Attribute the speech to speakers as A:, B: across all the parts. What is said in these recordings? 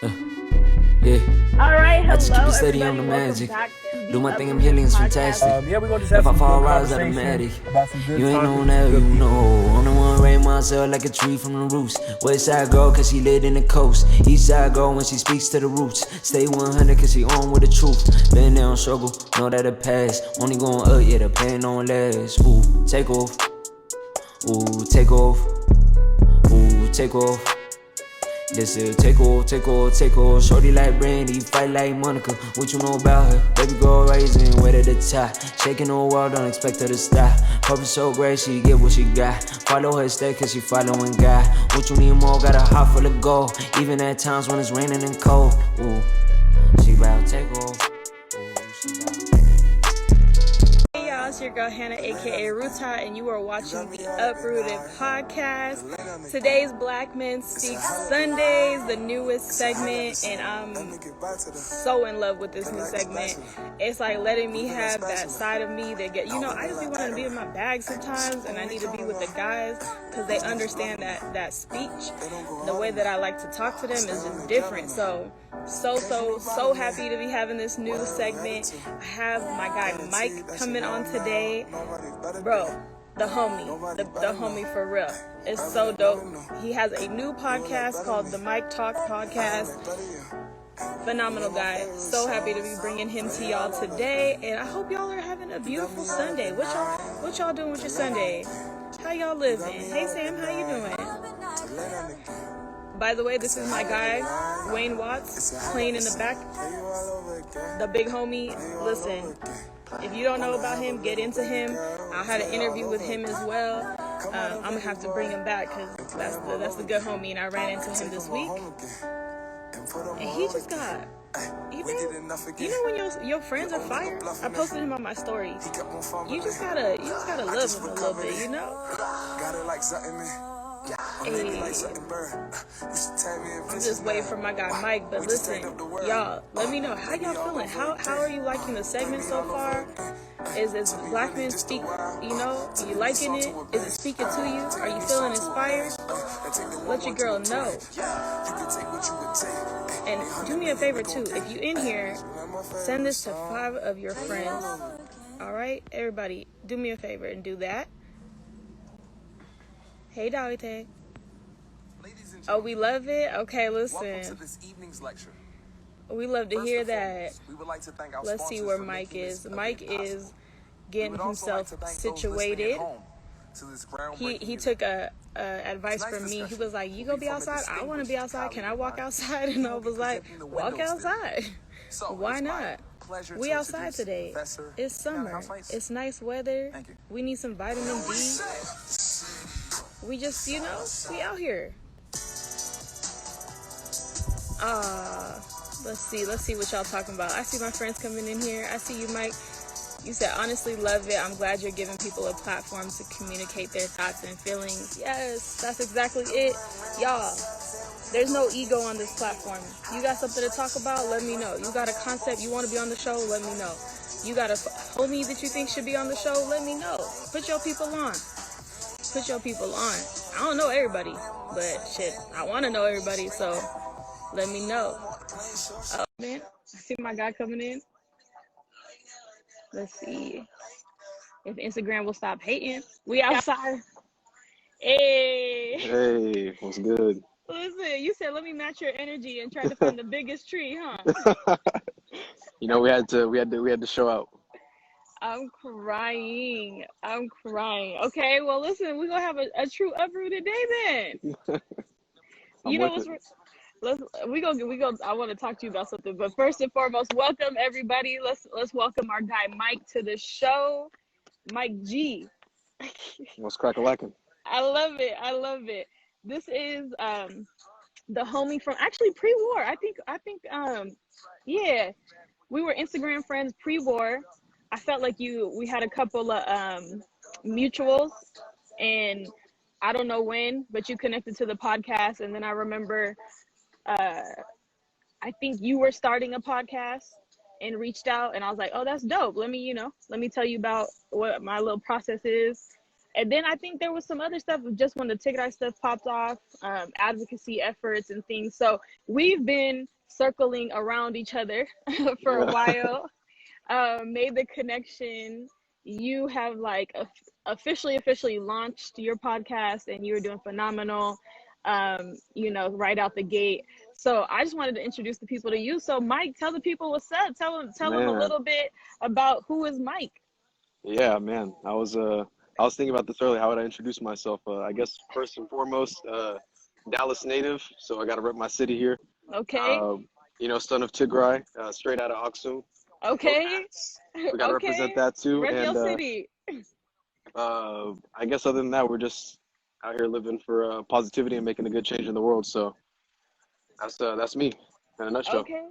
A: Yeah.
B: All right,
A: I just keep
B: hello
A: it steady on
B: everybody.
A: the
B: Welcome
A: magic.
B: back to the
A: Do my thing, I'm
B: Uprooted
A: healing, it's
B: podcast.
A: fantastic.
C: Yeah, we're gonna just have
A: If I
C: some
A: fall,
C: good
A: rise
C: conversation
A: automatic.
C: about some good
A: You ain't
C: topics
A: on
C: with
A: that,
C: some good
A: you
C: people.
A: know. I'm the one raise myself like a tree from the roots. West side girl, cause she lit in the coast. East side girl when she speaks to the roots. Stay 100 cause she on with the truth. Been there on struggle, know that it pass. Only going up, yeah, the pain don't last. Ooh, take off. Ooh, take off. Ooh, take off. This is take off. Shorty like Brandy, fight like Monica. What you know about her? Baby girl rising, way to the top. Shaking the world, don't expect her to stop. Purpose so great, she get what she got. Follow her step, cause she following God. What you need more, got a heart full of gold. Even at times when it's raining and cold. Ooh, she bout take off. Ooh, she bout.
B: Hey y'all, it's your girl Hannah, aka Ruta, and you are watching the Uprooted podcast. Today's Black Men Speak Sundays, the newest segment, and I'm so in love with this new segment. It's like letting me have that side of me that I just be wanting to be in my bag sometimes, and I need to be with the guys because they understand that speech. The way that I like to talk to them is just different. So happy to be having this new segment. I have my guy Mike coming on today. Bro, the homie for real. It's so dope. He has a new podcast called the Mike Talk Podcast. Phenomenal guy. So happy to be bringing him to y'all today, and I hope y'all are having a beautiful Sunday. What y'all doing with your Sunday? How y'all living? Hey Sam, how you doing? By the way, this is my guy, Wayne Watts, playing in the back. The big homie. Listen, if you don't know about him, get into him. I had an interview with him as well. I'm going to have to bring him back because that's the good homie, and I ran into him this week. And he just got... You know when your friends are fire? I posted him on my story. You just gotta love him a little bit, you know? Hey, I'm just waiting for my guy Mike, but listen, y'all, let me know how y'all feeling. How are you liking the segment so far? Is Black Men Speak, are you liking it? Is it speaking to you? Are you feeling inspired? Let your girl know. And do me a favor too, if you in here, send this to 5 of your friends. Alright, everybody, do me a favor and do that. Hey, Doggy Tag. Oh, we love it? Okay, listen.
D: Welcome to this evening's lecture.
B: We love to
D: First
B: hear
D: and
B: that.
D: foremost, we would like to thank our
B: Let's see
D: sponsors
B: where
D: for
B: Mike
D: making
B: is.
D: this
B: Mike
D: event
B: is
D: possible. We
B: getting
D: would also like
B: himself
D: to thank those listening
B: situated.
D: at home to this groundbreaking
B: He
D: event.
B: took advice
D: Tonight's
B: from me. He
D: discussion
B: was like, you
D: will
B: go be
D: from a
B: outside? I want to be
D: distinguished
B: outside. Can I
D: colleague
B: walk
D: of mine.
B: outside?
D: He
B: And I
D: will be
B: was like,
D: presenting the
B: walk
D: windows today.
B: outside.
D: So,
B: Why
D: it's my
B: not?
D: pleasure
B: We
D: to
B: outside
D: introduce
B: today.
D: Professor
B: It's
D: Hannah
B: summer.
D: Houseweights.
B: It's nice weather.
D: Thank you.
B: We need some vitamin D. We just, we out here. Let's see what y'all talking about. I see my friends coming in here. I see you, Mike. You said, honestly, love it. I'm glad you're giving people a platform to communicate their thoughts and feelings. Yes, that's exactly it. Y'all, there's no ego on this platform. You got something to talk about? Let me know. You got a concept you want to be on the show? Let me know. You got a homie that you think should be on the show? Let me know. Put your people on. I don't know everybody, but shit, I want to know everybody, so let me know. Oh, man, I see my guy coming in. Let's see if Instagram will stop hating. We outside. Hey.
E: Hey, what's good?
B: Listen, you said let me match your energy and try to find the biggest tree, huh?
E: We had to show out.
B: I'm crying. Okay, well listen, we're gonna have a true uprooted day then.
E: I'm
B: You know
E: with
B: what's
E: it.
B: we go. I want to talk to you about something, but first and foremost, welcome everybody. Let's welcome our guy Mike to the show. Mike G.
E: What's crack-a-lackin'?
B: I love it. This is the homie from actually pre-war. I think yeah, we were Instagram friends pre-war. I felt like we had a couple of mutuals, and I don't know when, but you connected to the podcast, and then I remember I think you were starting a podcast and reached out, and I was like, oh, that's dope. Let me tell you about what my little process is. And then I think there was some other stuff just when the Ticket Eye stuff popped off, advocacy efforts and things. So we've been circling around each other for a
E: Yeah.
B: while, made the connection. You have like officially launched your podcast and you were doing phenomenal, right out the gate. So I just wanted to introduce the people to you. So Mike, tell the people what's up. Tell them a
E: Man.
B: little bit about who is Mike.
E: Yeah, man. I was thinking about this earlier. How would I introduce myself? I guess first and foremost, Dallas native. So I got to rep my city here.
B: Okay.
E: Um, son of Tigray, straight out of Aksum. Go
B: Okay.
E: Pats. We got to represent
B: Okay.
E: that too.
B: Rep your
E: And
B: city.
E: I guess other than that, we're just out here living for positivity and making a good change in the world. So that's me in a nutshell.
B: Okay.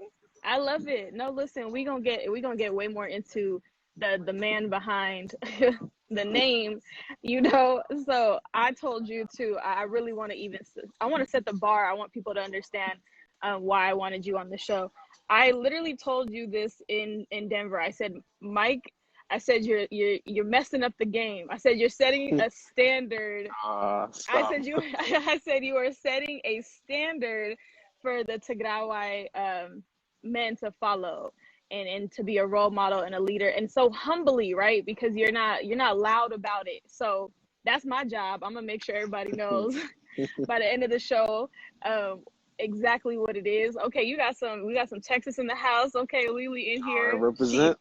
B: I love it. No, listen, we gonna get way more into the man behind the name, So I told you too. I really want to I want to set the bar. I want people to understand why I wanted you on the show. I literally told you this in Denver. I said, Mike, I said you're messing up the game. I said you're setting a standard. I
E: Stop.
B: said you I said you are setting a standard for the Tigrawai men to follow and to be a role model and a leader, and so humbly, right? Because you're not loud about it. So that's my job. I'm gonna make sure everybody knows by the end of the show um exactly what it is. Okay, we got some Texas in the house. Okay, Lily in
E: All right,
B: here.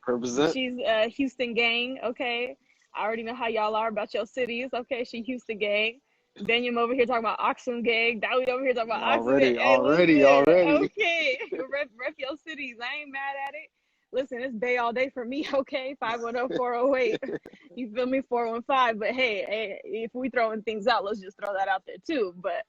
E: represent.
B: She's Houston gang. Okay, I already know how y'all are about your cities. Okay, she Houston gang. Daniel over here talking about Oxum gang. Dowie over here talking about Oxum gang.
E: Already,
B: Hey,
E: already,
B: listen.
E: already.
B: Okay, rep your cities. I ain't mad at it. Listen, it's Bay all day for me. Okay, 510-408. You feel me? 415. But hey, if we throwing things out, let's just throw that out there too. But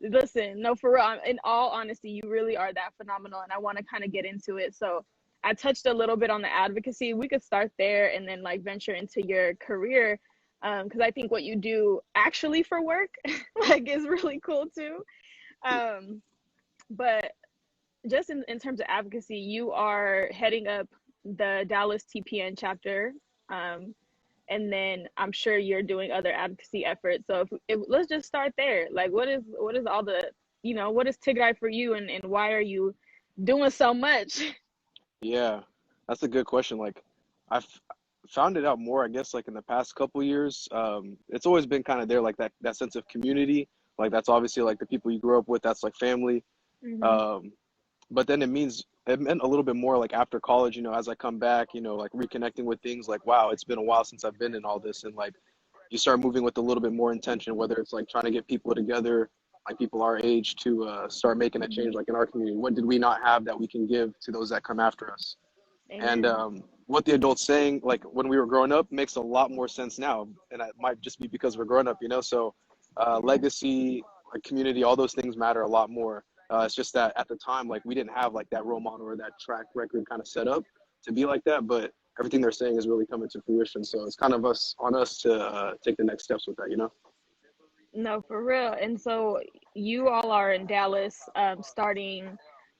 B: listen, no, for real. In all honesty, you really are that phenomenal, and I want to kind of get into it. So I touched a little bit on the advocacy. We could start there and then like venture into your career, because I think what you do actually for work like is really cool too. Um, but just in terms of advocacy, you are heading up the Dallas TPN chapter. Um, and then I'm sure you're doing other advocacy efforts. So if let's just start there. Like, what is all the, what is Tigray for you, and why are you doing so much?
E: Yeah, that's a good question. Like, I've found it out more, I guess, like in the past couple years. It's always been kind of there, like that sense of community. Like that's obviously like the people you grew up with. That's like family.
B: Hmm.
E: Um, but then it meant a little bit more like after college. As I come back, like reconnecting with things. Like, wow, it's been a while since I've been in all this, and like you start moving with a little bit more intention. Whether it's like trying to get people together, like people our age, to start making a change, like in our community. What did we not have that we can give to those that come after us? And
B: Amen.
E: what the adults saying, like when we were growing up, makes a lot more sense now, and it might just be because we're growing up. So legacy, like community, all those things matter a lot more. It's just that at the time, like we didn't have like that role model or that track record kind of set up to be like that. But everything they're saying is really coming to fruition. So it's kind of on us to take the next steps with that.
B: No, for real. And so you all are in Dallas, starting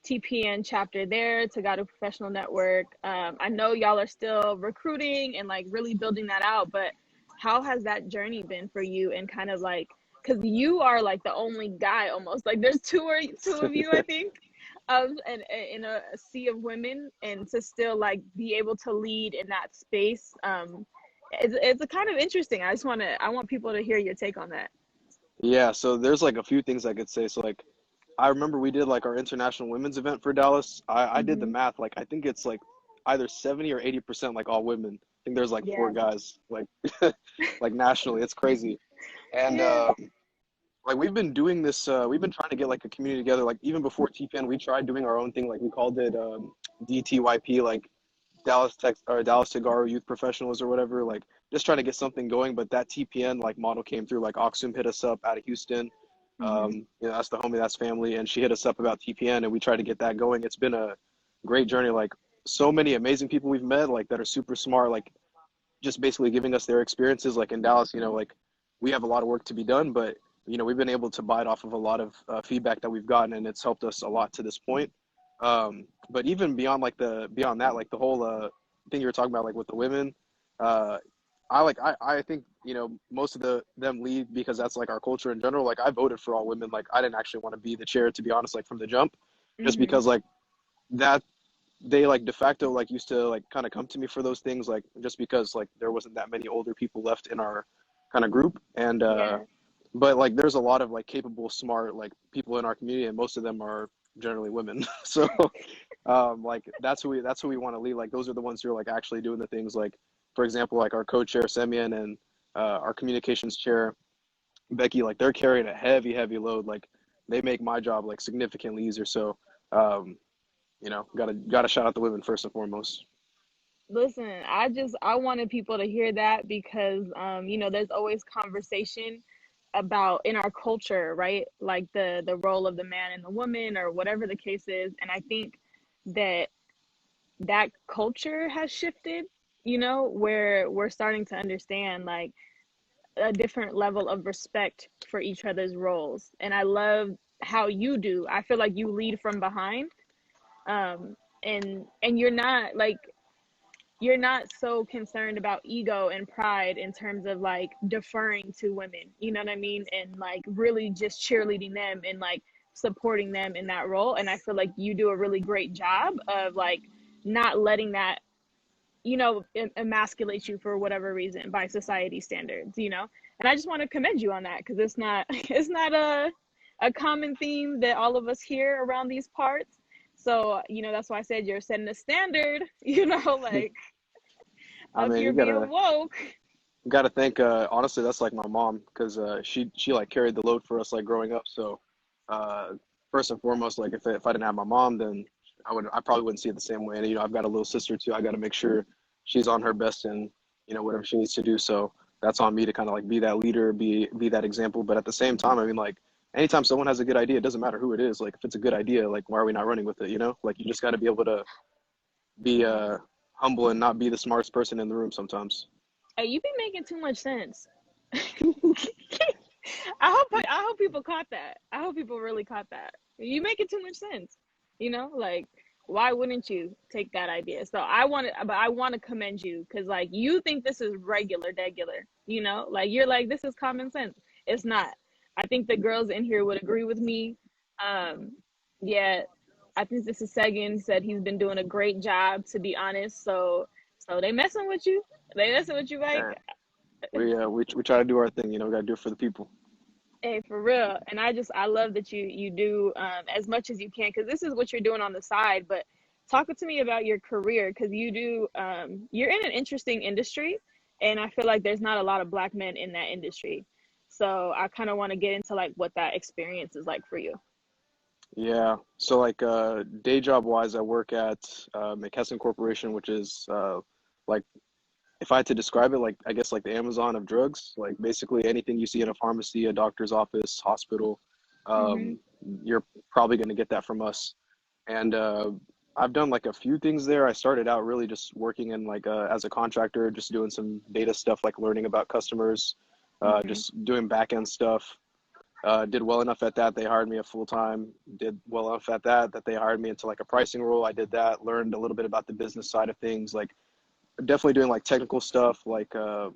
B: TPN chapter there, Tegaru Professional Network. I know y'all are still recruiting and like really building that out, but how has that journey been for you? And kind of like, because you are like the only guy almost, like there's two of you, I think, and in a sea of women, and to still like be able to lead in that space. It's a kind of interesting. I want people to hear your take on that.
E: Yeah, so there's like a few things I could say. So like I remember we did like our international women's event for Dallas. I did the
B: Hmm.
E: math, like I think it's like either 70 or 80% like all women. I think there's like four
B: Yeah.
E: guys like like nationally. It's crazy. And
B: Yeah.
E: like we've been doing this we've been trying to get like a community together. Like even before TPN, we tried doing our own thing. Like we called it DTYP, like Dallas Tegaru Youth Professionals or whatever, like just trying to get something going. But that TPN like model came through. Like Oxum hit us up out of Houston.
B: Hmm.
E: That's the homie, that's family, and she hit us up about TPN, and we tried to get that going. It's been a great journey. Like so many amazing people we've met, like that are super smart, like just basically giving us their experiences. Like in Dallas, like we have a lot of work to be done, but we've been able to bite off of a lot of feedback that we've gotten, and it's helped us a lot to this point. But even beyond that, like the whole thing you were talking about, like with the women, I think you know, most of them leave because that's like our culture in general. Like I voted for all women. Like I didn't actually want to be the chair, to be honest, like from the jump, just
B: Mm-hmm.
E: because like that they like de facto like used to like kind of come to me for those things, like just because like there wasn't that many older people left in our kind of group. And
B: Yeah.
E: but like there's a lot of like capable, smart like people in our community, and most of them are generally women. So like that's who we want to lead. Like those are the ones who are like actually doing the things. Like for example, like our co-chair Semyon and our communications chair Becky, like they're carrying a heavy load. Like they make my job like significantly easier. So um you know, gotta shout out the women first and foremost.
B: Listen, I wanted people to hear that because you know, there's always conversation about in our culture, right? Like the role of the man and the woman or whatever the case is. And I think that that culture has shifted, you know, where we're starting to understand like a different level of respect for each other's roles. And I love how you do. I feel like you lead from behind. And you're not like you're not so concerned about ego and pride in terms of like deferring to women, you know what I mean? And like really just cheerleading them and like supporting them in that role. And I feel like you do a really great job of like not letting that, you know, emasculate you for whatever reason by society standards, you know? And I just want to commend you on that because it's not it's not a common theme that all of us hear around these parts. So, you know, that's why I said you're setting a standard, you know, like
E: I
B: up
E: mean,
B: here being woke.
E: you gotta thank honestly that's like my mom, because she like carried the load for us like growing up. So uh first and foremost, like if I didn't have my mom, then I probably wouldn't see it the same way. And you know, I've got a little sister too. I got to make sure she's on her best and you know whatever she needs to do. So that's on me to kind of like be that leader, be that example. But at the same time, I mean, like anytime someone has a good idea, it doesn't matter who it is. Like if it's a good idea, like why are we not running with it? You know, like you just got to be able to be humble and not be the smartest person in the room sometimes.
B: Hey, you be making too much sense. I hope people caught that. I hope people really caught that. You making too much sense. You know, like why wouldn't you take that idea? So I want to commend you because like you think this is regular. You know, like you're like this is common sense. It's not. I think the girls in here would agree with me. Um, yeah, I think this is Sagan said he's been doing a great job. To be honest, so they messing with you. They messing with you, Mike.
E: Yeah. We try to do our thing. You know, we got to do it for the people.
B: Hey, for real. And I love that you do as much as you can because this is what you're doing on the side. But talking to me about your career because you do you're in an interesting industry, and I feel like there's not a lot of black men in that industry. So I kind of want to get into like what that experience is like for you.
E: Yeah. So like day job wise, I work at McKesson Corporation, which is like if I had to describe it, like I guess like the Amazon of drugs. Like basically anything you see in a pharmacy, a doctor's office, hospital,
B: Hmm.
E: um, you're probably going to get that from us. And I've done like a few things there. I started out really just working in like as a contractor, just doing some data stuff, like learning about customers,
B: Hmm.
E: just doing back end stuff. Did well enough at that. They hired me a full time. Did well enough at that they hired me into like a pricing role. I did that. Learned a little bit about the business side of things. Like definitely doing like technical stuff, like a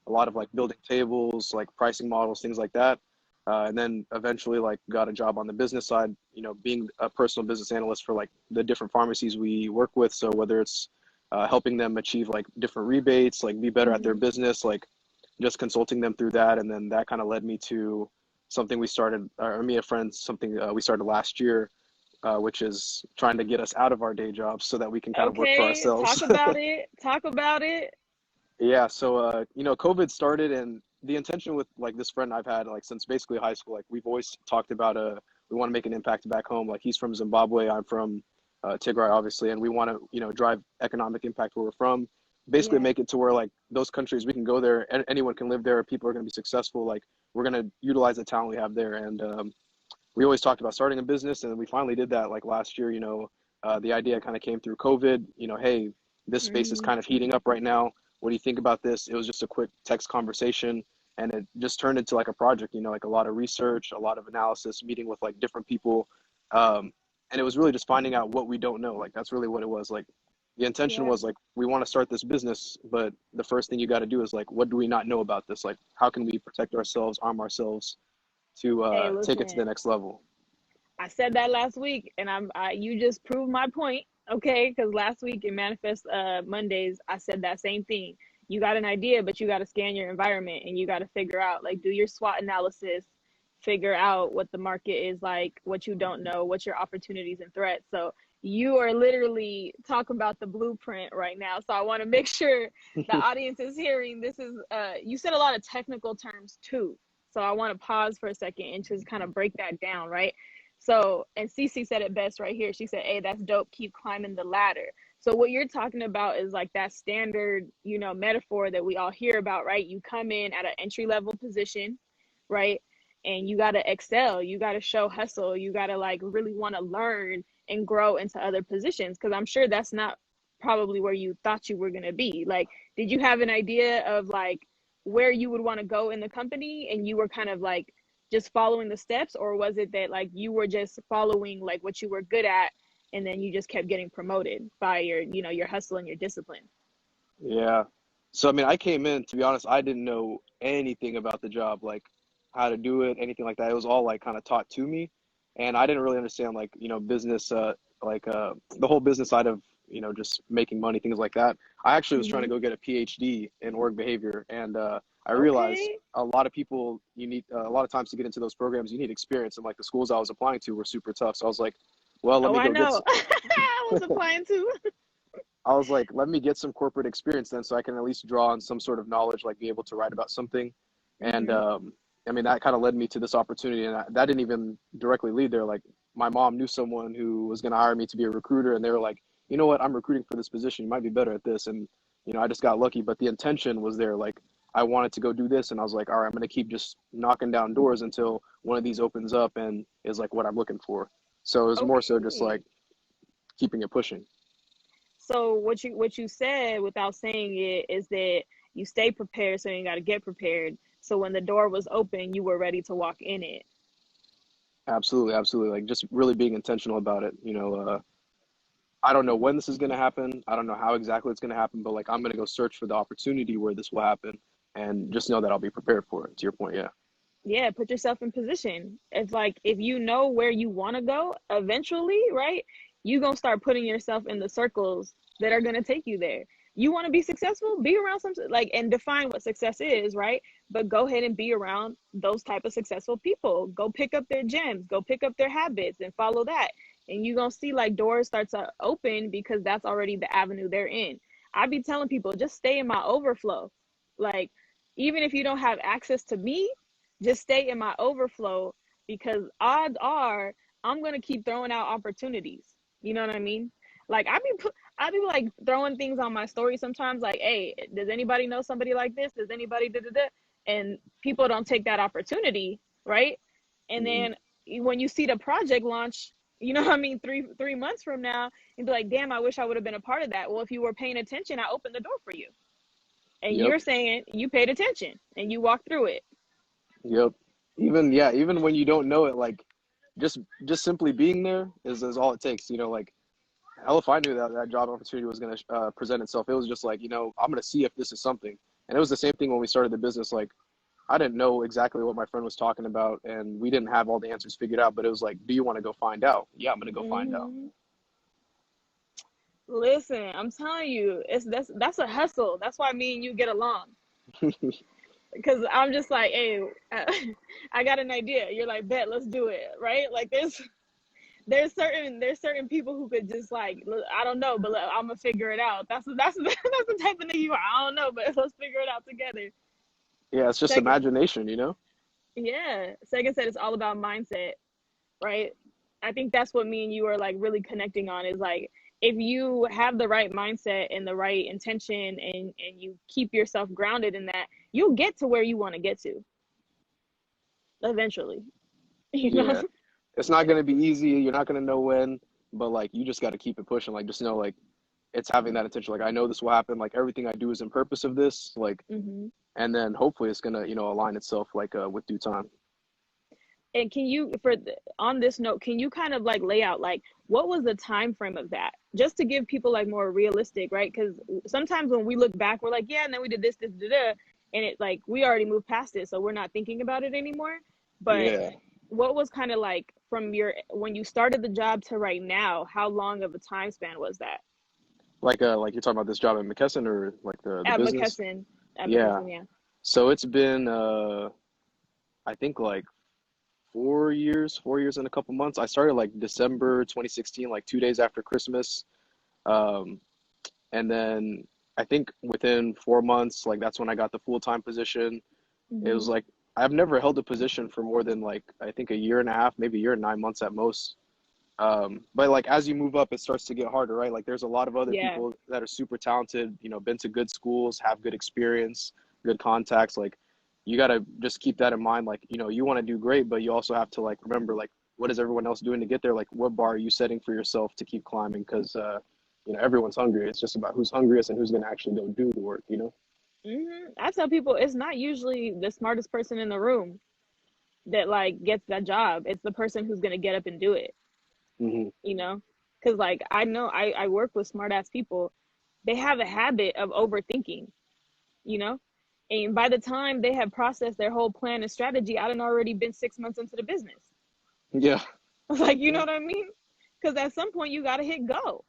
E: lot of like building tables, like pricing models, things like that. And then eventually like got a job on the business side, you know, being a personal business analyst for like the different pharmacies we work with. So whether it's helping them achieve like different rebates, like be better at their
B: Hmm.
E: business, like just consulting them through that. And then that kind of led me to something we started, or me and friends, something we started last year, which is trying to get us out of our day jobs so that we can kind of work for
B: Okay, talk
E: ourselves.
B: about it. Talk about it.
E: Yeah, so you know, COVID started, and the intention with like this friend I've had like since basically high school, like we've always talked about we want to make an impact back home. Like he's from Zimbabwe, I'm from Tigray, obviously, and we want to you know drive economic impact where we're from. Basically,
B: Yeah.
E: make it to where like those countries we can go there, and anyone can live there. People are going to be successful. Like we're going to utilize the talent we have there, and we always talked about starting a business, and we finally did that like last year. You know, the idea kind of came through COVID. You know, hey, this space is
B: Hmm.
E: kind of heating up right now. What do you think about this? It was just a quick text conversation, and it just turned into like a project. You know, like a lot of research, a lot of analysis, meeting with like different people, and it was really just finding out what we don't know. Like that's really what it was. Like The intention
B: Yeah.
E: was like, we want to start this business, but the first thing you got to do is like, what do we not know about this? Like, how can we protect ourselves, arm ourselves to
B: Hey,
E: take it to the
B: listen,
E: next level?
B: I said that last week, and you just proved my point, okay? Because last week in Manifest Mondays, I said that same thing. You got an idea, but you got to scan your environment, and you got to figure out, like, do your SWOT analysis, figure out what the market is like, what you don't know, what's your opportunities and threats. So you are literally talking about the blueprint right now. So I want to make sure the audience is hearing this is, you said a lot of technical terms too. So I want to pause for a second and just kind of break that down, right? So, and Cece said it best right here. She said, hey, that's dope. Keep climbing the ladder. So what you're talking about is like that standard, metaphor that we all hear about, right? You come in at an entry level position, right? And you got to excel. You got to show hustle. You got to like really want to learn and grow into other positions. Cause I'm sure that's not probably where you thought you were going to be. Like, did you have an idea of like where you would want to go in the company and you were kind of like just following the steps, or was it that like you were just following like what you were good at and then you just kept getting promoted by your hustle and your discipline?
E: Yeah. So, I mean, I came in, to be honest, I didn't know anything about the job, like how to do it, anything like that. It was all like kind of taught to me. And I didn't really understand like, business, the whole business side of, just making money, things like that. I actually was trying to
B: Mm-hmm.
E: go get a PhD in org behavior. And I realized
B: Okay.
E: a lot of people, you need a lot of times to get into those programs, you need experience. And like the schools I was applying to were super tough. So I was like, well, let
B: Oh,
E: me
B: I
E: go get
B: know. I was applying too.
E: I was like, let me get some corporate experience then so I can at least draw on some sort of knowledge, like be able to write about something. And
B: Mm-hmm.
E: I mean, that kind of led me to this opportunity. And that didn't even directly lead there. Like, my mom knew someone who was going to hire me to be a recruiter. And they were like, you know what, I'm recruiting for this position. You might be better at this. And, I just got lucky. But the intention was there. Like, I wanted to go do this. And I was like, all right, I'm going to keep just knocking down doors until one of these opens up and is like what I'm looking for. So it was more so just
B: Okay.
E: like keeping it pushing.
B: So what you said without saying it is that you stay prepared, so you got to get prepared. So when the door was open, you were ready to walk in it.
E: Absolutely, absolutely. Like just really being intentional about it. I don't know when this is going to happen. I don't know how exactly it's going to happen, but like I'm going to go search for the opportunity where this will happen and just know that I'll be prepared for it. To your point, yeah.
B: Yeah, put yourself in position. It's like if you know where you want to go eventually, right? You going to start putting yourself in the circles that are going to take you there. You want to be successful? Be around some like and define what success is, right? But go ahead and be around those type of successful people. Go pick up their gems, go pick up their habits and follow that. And you're going to see like doors start to open because that's already the avenue they're in. I be telling people just stay in my overflow. Like even if you don't have access to me, just stay in my overflow because odds are I'm gonna keep throwing out opportunities. You know what I mean? Like I be like throwing things on my story sometimes. Like, hey, does anybody know somebody like this? Does anybody da da da? And people don't take that opportunity, right? And
E: Mhm.
B: then when you see the project launch, you know what I mean, three months from now, you'd be like, damn, I wish I would have been a part of that. Well, if you were paying attention, I opened the door for you. And
E: Yep.
B: you're saying you paid attention and you walked through it.
E: Yep. Even yeah, even when you don't know it, like just simply being there is all it takes. Like hell if I knew that that job opportunity was going to present itself. It was just like, I'm going to see if this is something. And it was the same thing when we started the business. Like I didn't know exactly what my friend was talking about, and we didn't have all the answers figured out. But it was like, do you want to go find out? Yeah, I'm going to go find out.
B: Mm-hmm. Listen, I'm telling you, that's a hustle. That's why me and you get along. Because I'm just like, hey, I got an idea. You're like, bet, let's do it, right? Like there's certain people who could just like, I don't know, but I'm gonna figure it out. That's the type of nigga you are. I don't know, but let's figure it out together.
E: Yeah, it's just
B: Second,
E: imagination.
B: yeah. Second said it's all about mindset, right? I think that's what me and you are like really connecting on is like if you have the right mindset and the right intention and you keep yourself grounded in that, you'll get to where you want to get to eventually. You know?
E: Yeah. It's not going to be easy. You're not going to know when, but like you just got to keep it pushing. Like just know like it's having that intention. Like I know this will happen. Like everything I do is in purpose of this. Like
B: Hmm.
E: and then hopefully it's gonna align itself like with due time.
B: And can you, on this note, can you kind of like lay out like what was the time frame of that, just to give people like more realistic, right? Because sometimes when we look back, we're like, yeah, and then we did this, this, da, da, and it like we already moved past it, so we're not thinking about it anymore. But
E: Yeah.
B: what was kind of like from your when you started the job to right now? How long of a time span was that
E: Like you're talking about this job at McKesson or like the
B: at
E: business?
B: McKesson? At
E: Yeah.
B: McKesson, yeah.
E: So it's been I think like 4 years and a couple months. I started like December 2016, like 2 days after Christmas. Um, and then I think within 4 months, like that's when I got the full-time position. It
B: Hmm.
E: was like I've never held a position for more than like I think a year and a half, maybe a year and 9 months at most. But like as you move up, it starts to get harder, right? Like there's a lot of other
B: Yeah.
E: people that are super talented, been to good schools, have good experience, good contacts. Like you gotta just keep that in mind. Like, you want to do great, but you also have to like remember like what is everyone else doing to get there? Like what bar are you setting for yourself to keep climbing? Because everyone's hungry. It's just about who's hungriest and who's gonna actually go do the work.
B: I tell people it's not usually the smartest person in the room that like gets that job. It's the person who's gonna get up and do it,
E: Hmm.
B: you know? Because like I know I work with smart ass people. They have a habit of overthinking, you know? And by the time they have processed their whole plan and strategy, I done already been 6 months into the business.
E: Yeah.
B: Like, you know what I mean? Because at some point you gotta hit go.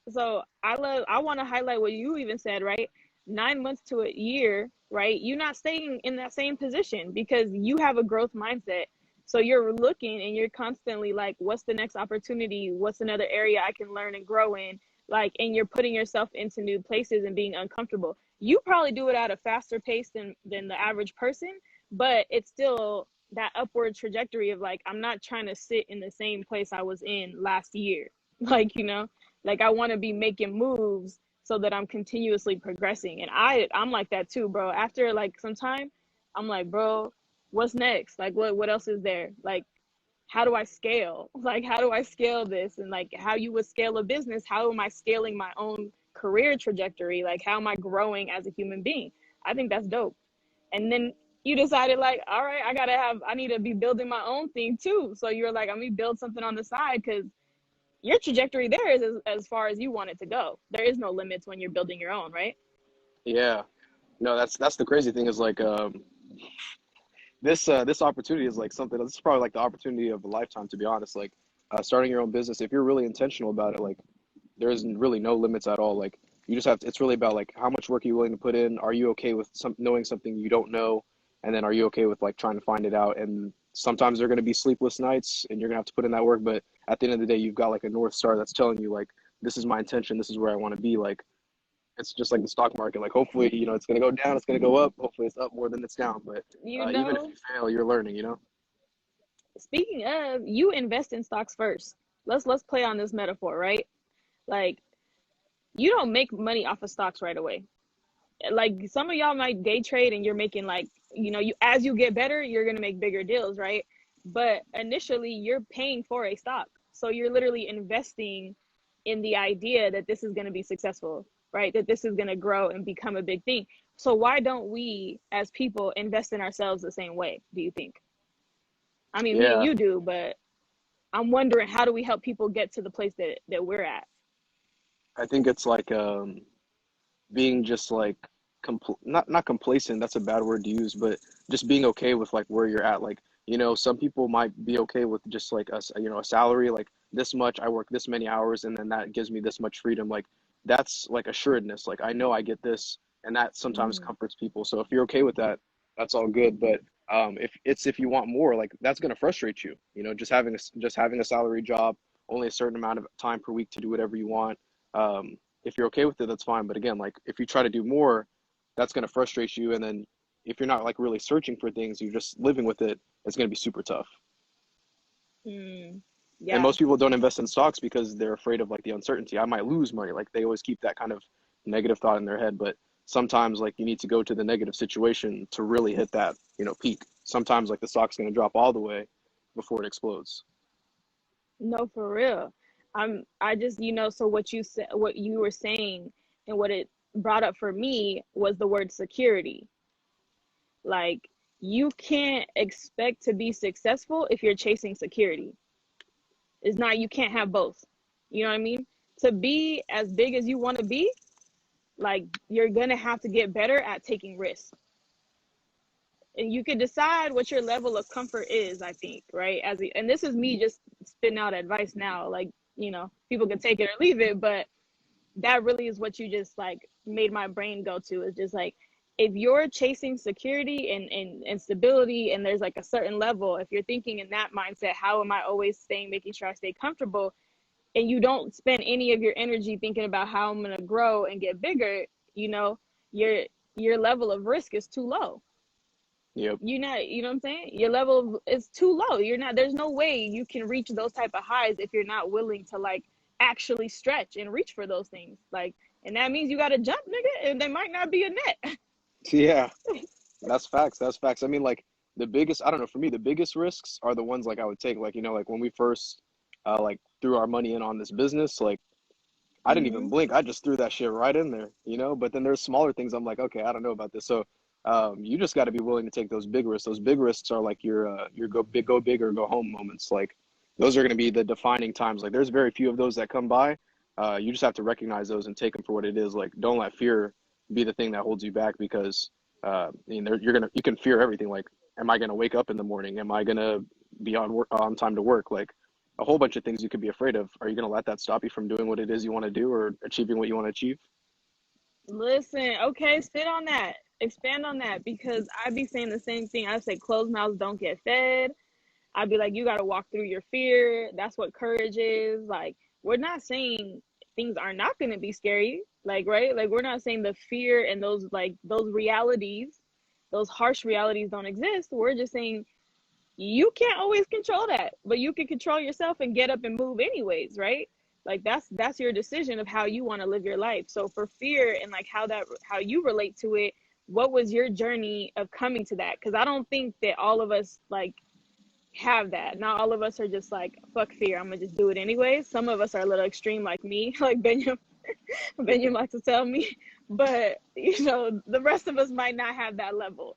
B: So I want to highlight what you even said, right? 9 months to a year, right? You're not staying in that same position because you have a growth mindset. So you're looking and you're constantly like, what's the next opportunity? What's another area I can learn and grow in? Like, and you're putting yourself into new places and being uncomfortable. You probably do it at a faster pace than the average person, but it's still that upward trajectory of like, I'm not trying to sit in the same place I was in last year. Like, I want to be making moves so that I'm continuously progressing. And I'm like that too, bro. After like some time, I'm like, bro, what's next? Like what else is there? Like how do I scale? Like how do I scale this? And like how you would scale a business, how am I scaling my own career trajectory? Like how am I growing as a human being? I think that's dope. And then you decided like, all right, I need to be building my own thing too. So you're like, I'm gonna build something on the side because your trajectory there is as far as you want it to go. There is no limits when you're building your own, right?
E: Yeah. No, that's the crazy thing is like this opportunity is like something. This is probably like the opportunity of a lifetime, to be honest. Like starting your own business, if you're really intentional about it, like there is really no limits at all. Like you just have to, it's really about like how much work are you willing to put in. Are you okay with knowing something you don't know, and then are you okay with like trying to find it out? And sometimes there are going to be sleepless nights, and you're gonna have to put in that work. But at the end of the day, you've got like a north star that's telling you like this is my intention. This is where I want to be. Like it's just like the stock market. Like hopefully, it's going to go down, it's going to go up. Hopefully, it's up more than it's down. But
B: You
E: even if
B: know,
E: you fail, you're learning.
B: speaking of, you invest in stocks first. Let's play on this metaphor, right? Like you don't make money off of stocks right away. Like some of y'all might day trade and you're making like, you as you get better, you're going to make bigger deals, right? But initially you're paying for a stock. So you're literally investing in the idea that this is going to be successful, right? That this is going to grow and become a big thing. So why don't we as people invest in ourselves the same way, do you think? I mean, me and
E: Yeah,
B: you do, but I'm wondering how do we help people get to the place that we're at?
E: I think it's like being just like not complacent. That's a bad word to use, but just being okay with like where you're at. Like some people might be okay with just like a salary like this much. I work this many hours, and then that gives me this much freedom. Like that's like assuredness. Like I know I get this, and that sometimes
B: Mm,
E: comforts people. So if you're okay with that, that's all good. But if you want more, like that's gonna frustrate you. Just having a salary job, only a certain amount of time per week to do whatever you want. If you're okay with it, that's fine. But again, like if you try to do more, that's going to frustrate you. And then if you're not like really searching for things, you're just living with it, it's going to be super tough.
B: mm,
E: And
B: yeah.
E: most people don't invest in stocks because they're afraid of like the uncertainty. I might lose money. Like they always keep that kind of negative thought in their head. But sometimes like you need to go to the negative situation to really hit that, peak. Sometimes like the stock's going to drop all the way before it explodes.
B: No, for real. I just, so what you said, what you were saying and what it brought up for me was the word security. Like you can't expect to be successful if you're chasing security. It's not, you can't have both. You know what I mean? To be as big as you want to be, like, you're going to have to get better at taking risks. And you can decide what your level of comfort is, I think, right? And this is me just spitting out advice now. Like, you know, people can take it or leave it, but that really is what you just like made my brain go to, is just like, if you're chasing security and stability, and there's like a certain level, if you're thinking in that mindset, how am I always making sure I stay comfortable, and you don't spend any of your energy thinking about how I'm going to grow and get bigger, you know, your level of risk is too low.
E: Yep.
B: You know what I'm saying? Your level is too low. There's no way you can reach those type of highs if you're not willing to like actually stretch and reach for those things. Like, and that means you got to jump, nigga, and they might not be a net.
E: Yeah, that's facts. That's facts. I mean, like the biggest, I don't know, for me, the biggest risks are the ones like I would take. Like, you know, like when we first like threw our money in on this business, like I didn't even blink. I just threw that shit right in there, you know? But then there's smaller things I'm like, okay, I don't know about this. So you just got to be willing to take those big risks. Those big risks are like your go big or go home moments. Like those are going to be the defining times. Like there's very few of those that come by. You just have to recognize those and take them for what it is. Like don't let fear be the thing that holds you back, because you know, you can fear everything. Like, am I going to wake up in the morning? Am I going to be on time to work? Like a whole bunch of things you could be afraid of. Are you going to let that stop you from doing what it is you want to do or achieving what you want to achieve?
B: Listen, okay, sit on that. Expand on that, because I be saying the same thing. I say closed mouths don't get fed. I'd be like, you got to walk through your fear. That's what courage is. Like, we're not saying things are not going to be scary. Like, right? Like, we're not saying the fear and those realities, those harsh realities don't exist. We're just saying you can't always control that, but you can control yourself and get up and move anyways, right? Like that's your decision of how you want to live your life. So for fear and like how you relate to it, what was your journey of coming to that? Because I don't think that all of us like have that. Not all of us are just like, fuck fear, I'm gonna just do it anyway. Some of us are a little extreme like me, like Benjamin likes to tell me. But you know, the rest of us might not have that level.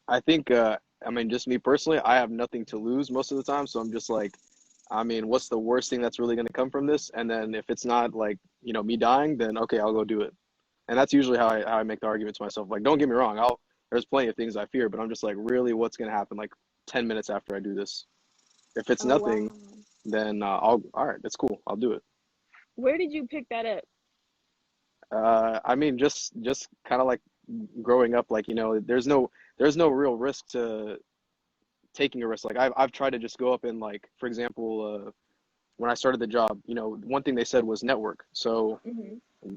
E: I think, I mean, just me personally, I have nothing to lose most of the time. So I'm just like, I mean, what's the worst thing that's really going to come from this? And then if it's not like, you know, me dying, then okay, I'll go do it. And that's usually how I make the argument to myself. Like, don't get me wrong, there's plenty of things I fear, but I'm just like, really, what's going to happen like 10 minutes after I do this? If it's
B: Oh wow.
E: nothing, then all right, that's cool. I'll do it.
B: Where did you pick that up?
E: I mean, just kind of like growing up, like, you know, there's no real risk to taking a risk. Like I've tried to just go up and like, for example, when I started the job, you know, one thing they said was network. So
B: Hmm.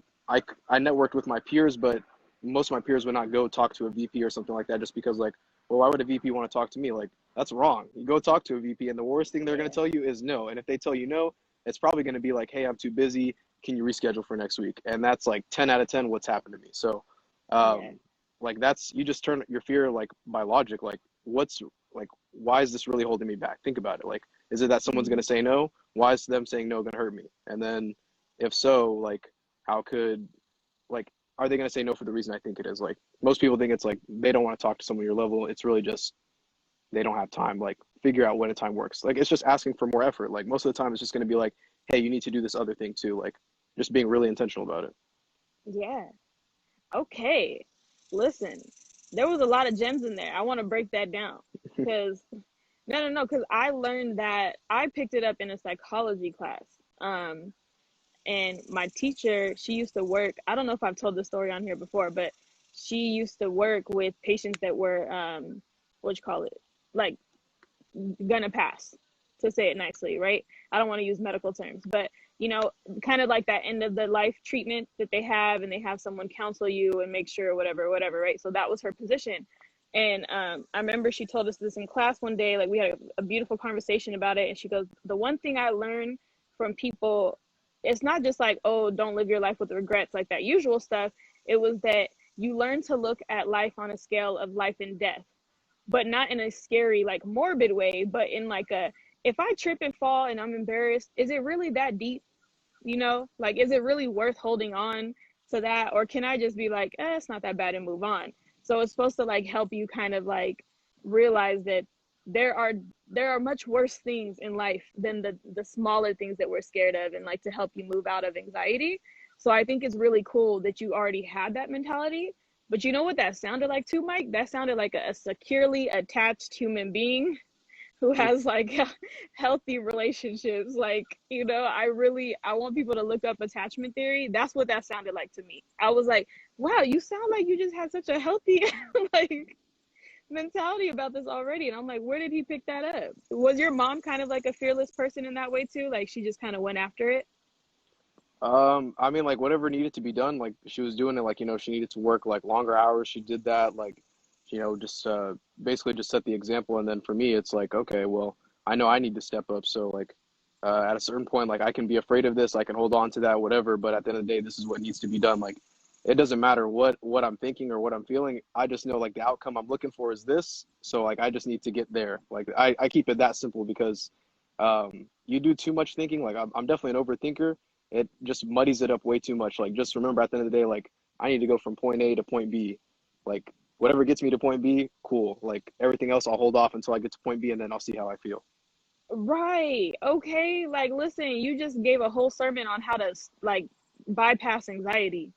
E: I networked with my peers, but most of my peers would not go talk to a VP or something like that, just because like, well, why would a VP want to talk to me? Like that's wrong. You go talk to a VP, and the worst thing they're going
B: Yeah.
E: to tell you is no. And if they tell you no, it's probably going to be like, hey, I'm too busy. Can you reschedule for next week? And that's like 10 out of 10 what's happened to me. So,
B: Yeah.
E: like that's, you just turn your fear like by logic. Like what's like, why is this really holding me back? Think about it. Like, is it that someone's going
B: Hmm.
E: to say no? Why is them saying no going to hurt me? And then if so, like, how could, like, are they going to say no for the reason I think it is? Like most people think it's like they don't want to talk to someone your level. It's really just they don't have time. Like figure out when a time works. Like it's just asking for more effort. Like most of the time it's just going to be like, hey, you need to do this other thing too. Like just being really intentional about it.
B: Yeah. Okay. Listen, there was a lot of gems in there. I want to break that down because no, because I learned that I picked it up in a psychology class. Um, and my teacher, she used to work. I don't know if I've told this story on here before, but she used to work with patients that were what you call it, like gonna pass, to say it nicely, right? I don't want to use medical terms, but you know, kind of like that end of the life treatment that they have, and they have someone counsel you and make sure whatever, right? So that was her position. And I remember she told us this in class one day, like we had a beautiful conversation about it. And she goes, the one thing I learned from people, it's not just like, oh, don't live your life with regrets, like that usual stuff. It was that you learn to look at life on a scale of life and death, but not in a scary, like morbid way, but in like a, if I trip and fall and I'm embarrassed, is it really that deep? You know, like, is it really worth holding on to that? Or can I just be like, it's not that bad and move on? So it's supposed to like help you kind of like realize that there are much worse things in life than the smaller things that we're scared of, and like to help you move out of anxiety. So I think it's really cool that you already had that mentality. But you know what that sounded like too, Mike? That sounded like a securely attached human being who has like healthy relationships. Like, you know, I want people to look up attachment theory. That's what that sounded like to me. I was like, wow, you sound like you just had such a healthy like mentality about this already. And I'm like, where did he pick that up? Was your mom kind of like a fearless person in that way too? Like she just kind of went after it?
E: I mean, like whatever needed to be done, like she was doing it. Like, you know, she needed to work like longer hours. She did that. Like, you know, just basically just set the example. And then for me, it's like, okay, well, I know I need to step up. So like, at a certain point, like I can be afraid of this, I can hold on to that, whatever. But at the end of the day, this is what needs to be done. Like, it doesn't matter what I'm thinking or what I'm feeling. I just know like the outcome I'm looking for is this. So like, I just need to get there. Like, I keep it that simple because you do too much thinking. Like, I'm definitely an overthinker. It just muddies it up way too much. Like, just remember at the end of the day, like I need to go from point A to point B. Like, whatever gets me to point B, cool. Like everything else, I'll hold off until I get to point B, and then I'll see how I feel.
B: Right. Okay. Like, listen, you just gave a whole sermon on how to like bypass anxiety,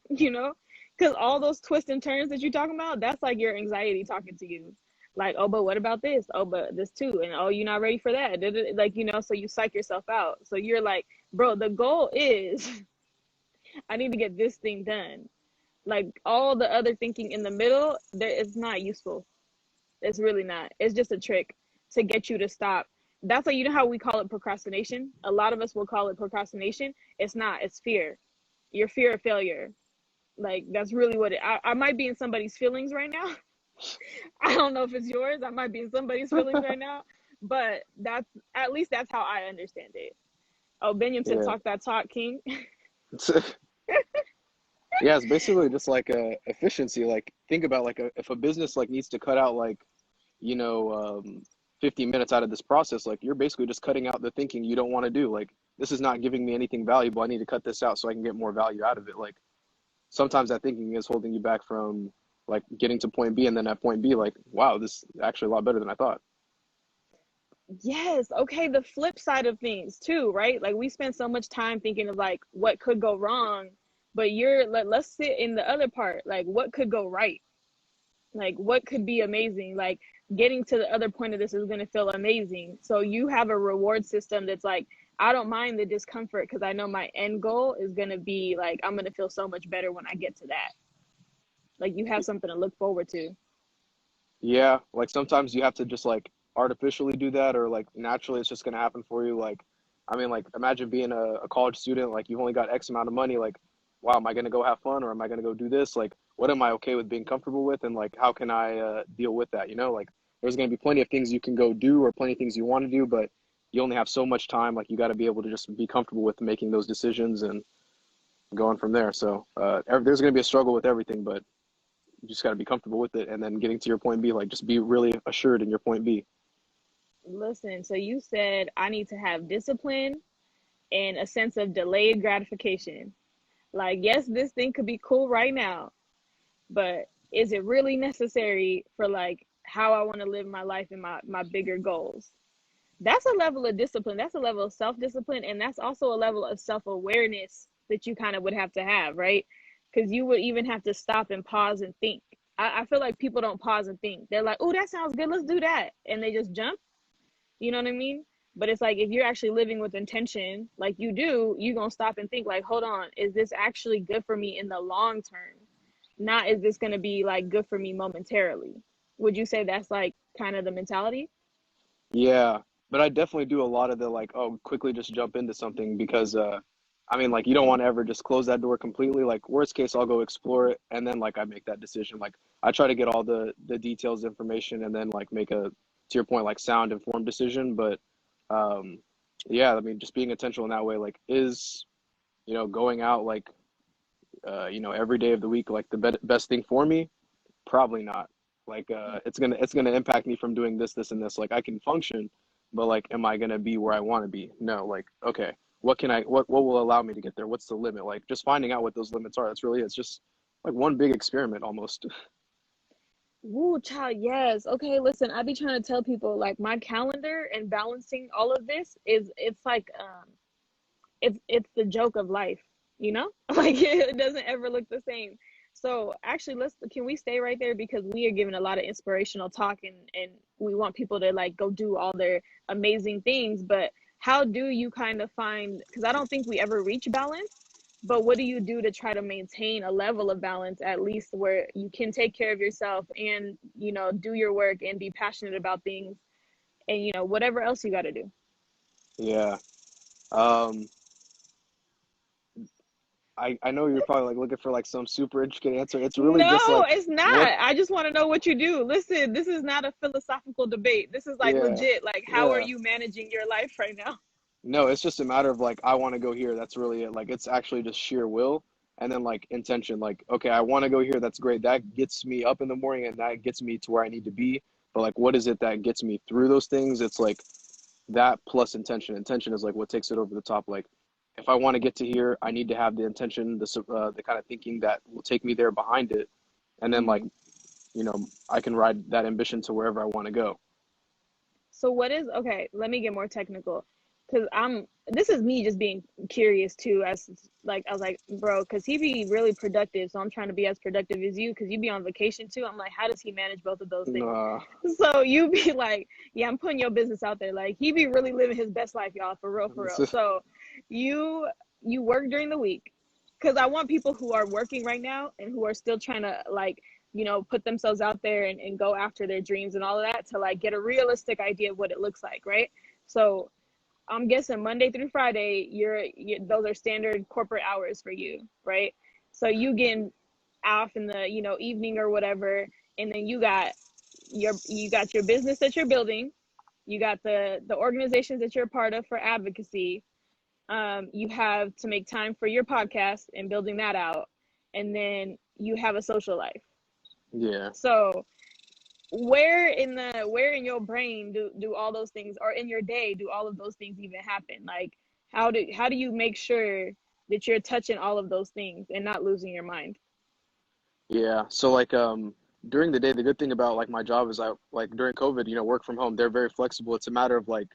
B: you know? Because all those twists and turns that you're talking about, that's like your anxiety talking to you. Like, oh, but what about this? Oh, but this too. And oh, you're not ready for that. Like, you know, so you psych yourself out. So you're like, bro, the goal is I need to get this thing done. Like all the other thinking in the middle, it's not useful. It's really not. It's just a trick to get you to stop. That's like, you know how we call it procrastination? A lot of us will call it procrastination. It's not, it's fear. Your fear of failure. Like, that's really what I might be in somebody's feelings right now. I don't know if it's yours. I might be in somebody's feelings right now, but at least that's how I understand it. Oh, Benjamin said,
E: Yeah.
B: talk that talk, King.
E: Yeah, it's basically just like efficiency. Like think about like if a business like needs to cut out like, you know, 50 minutes out of this process, like you're basically just cutting out the thinking you don't want to do. Like this is not giving me anything valuable. I need to cut this out so I can get more value out of it. Like sometimes that thinking is holding you back from like getting to point B, and then at point B, like, wow, this is actually a lot better than I thought.
B: Yes. Okay. The flip side of things too, right? Like we spend so much time thinking of like what could go wrong, but let's sit in the other part. Like what could go right? Like what could be amazing? Like getting to the other point of this is going to feel amazing. So you have a reward system that's like, I don't mind the discomfort because I know my end goal is going to be like, I'm going to feel so much better when I get to that. Like you have something to look forward to.
E: Yeah, like sometimes you have to just like artificially do that, or like naturally it's just gonna happen for you. Like, I mean, like imagine being a college student, like you've only got X amount of money. Like, wow, am I gonna go have fun, or am I gonna go do this? Like, what am I okay with being comfortable with, and like how can I deal with that? You know, like there's gonna be plenty of things you can go do, or plenty of things you want to do, but you only have so much time. Like, you got to be able to just be comfortable with making those decisions and going from there. So there's gonna be a struggle with everything, but you just got to be comfortable with it, and then getting to your point B, like just be really assured in your point B.
B: Listen, so you said I need to have discipline and a sense of delayed gratification. Like, yes, this thing could be cool right now, but is it really necessary for like how I want to live my life and my bigger goals? That's a level of discipline. That's a level of self-discipline. And that's also a level of self-awareness that you kind of would have, right? Because you would even have to stop and pause and think. I feel like people don't pause and think. They're like, oh, that sounds good. Let's do that. And they just jump. You know what I mean? But it's like, if you're actually living with intention, like you do, you're going to stop and think like, hold on, is this actually good for me in the long term? Not, is this going to be like good for me momentarily? Would you say that's like kind of the mentality?
E: Yeah, but I definitely do a lot of the like, oh, quickly just jump into something because I mean, like you don't want to ever just close that door completely. Like worst case, I'll go explore it, and then like I make that decision. Like I try to get all the details, information, and then like make a, to your point, like sound informed decision. But yeah, I mean, just being intentional in that way, like is, you know, going out like you know, every day of the week, like the best thing for me? Probably not. Like it's gonna impact me from doing this and this. Like I can function, but like am I gonna be where I want to be? No. Like, okay, what will allow me to get there? What's the limit? Like just finding out what those limits are. That's really it. It's just like one big experiment almost.
B: Woo, child, yes. Okay, listen, I be trying to tell people like my calendar and balancing all of this is it's like it's the joke of life, you know? Like it doesn't ever look the same. So actually let's can we stay right there because we are giving a lot of inspirational talk and we want people to like go do all their amazing things, but how do you kind of find because I don't think we ever reach balance, but what do you do to try to maintain a level of balance at least where you can take care of yourself and you know do your work and be passionate about things and you know whatever else you got to do.
E: Yeah. Um, I know you're probably like looking for like some super intricate answer. It's really just
B: No,
E: like
B: it's
E: what,
B: not. I just want to know what you do. Listen, this is not a philosophical debate. This is like
E: yeah,
B: legit. Like, how are
E: yeah.
B: you managing your life right now?
E: No, it's just a matter of like I want to go here. That's really it. Like it's actually just sheer will and then like intention. Like, okay, I want to go here. That's great. That gets me up in the morning and that gets me to where I need to be. But like what is it that gets me through those things? It's like that plus intention. Intention is like what takes it over the top. Like if I want to get to here, I need to have the intention, the kind of thinking that will take me there behind it. And then like,
B: Hmm.
E: you know, I can ride that ambition to wherever I want to go.
B: So what is okay, let me get more technical because this is me just being curious too as like I was like, bro, because he be really productive. So I'm trying to be as productive as you because you be on vacation too. I'm like, how does he manage both of those things?
E: Uh,
B: So you be like, yeah, I'm putting your business out there. Like he be really living his best life, y'all, for real, for real. So you you work during the week because I want people who are working right now and who are still trying to like you know put themselves out there and go after their dreams and all of that to like get a realistic idea of what it looks like, right? So I'm guessing Monday through Friday those are standard corporate hours for you, right? So you getting off in the you know evening or whatever, and then you got your business that you're building, you got the organizations that you're a part of for advocacy, you have to make time for your podcast and building that out, and then you have a social life.
E: yeah.
B: So where in your brain do all those things or in your day do all of those things even happen? Like how do you make sure that you're touching all of those things and not losing your mind?
E: Yeah. So like during the day, the good thing about like my job is I like during COVID, you know, work from home. They're very flexible. It's a matter of like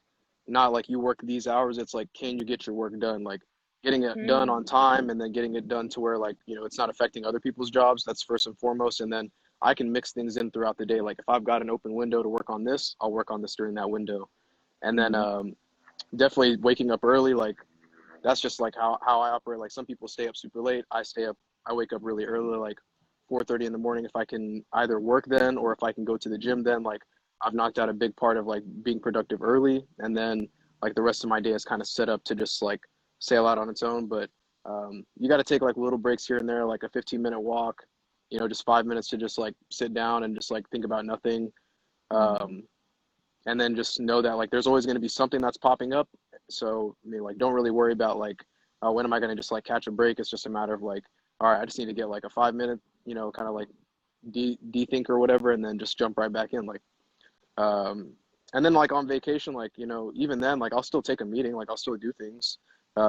E: not like you work these hours. It's like can you get your work done? Like getting it done on
B: Mm,
E: time and then getting it done to where like, you know, it's not affecting other people's jobs. That's first and foremost. And then I can mix things in throughout the day. Like if I've got an open window to work on this, I'll work on this during that window. And then
B: mm-hmm,
E: definitely waking up early, like that's just like how I operate. Like some people stay up super late. I wake up really early, like 4:30 in the morning. If I can either work then or if I can go to the gym then, like I've knocked out a big part of like being productive early. And then like the rest of my day is kind of set up to just like sail out on its own. But you got to take like little breaks here and there, like a 15-minute walk, you know, just 5 minutes to just like sit down and just like think about nothing.
B: mm-hmm.
E: Um, and then just know that like there's always going to be something that's popping up. So I mean, like don't really worry about like when am I going to just like catch a break. It's just a matter of like, all right, I just need to get like a 5 minute, you know, kind of like de-think or whatever, and then just jump right back in. Like um and then like on vacation, like, you know, even then like I'll still take a meeting, like I'll still do things,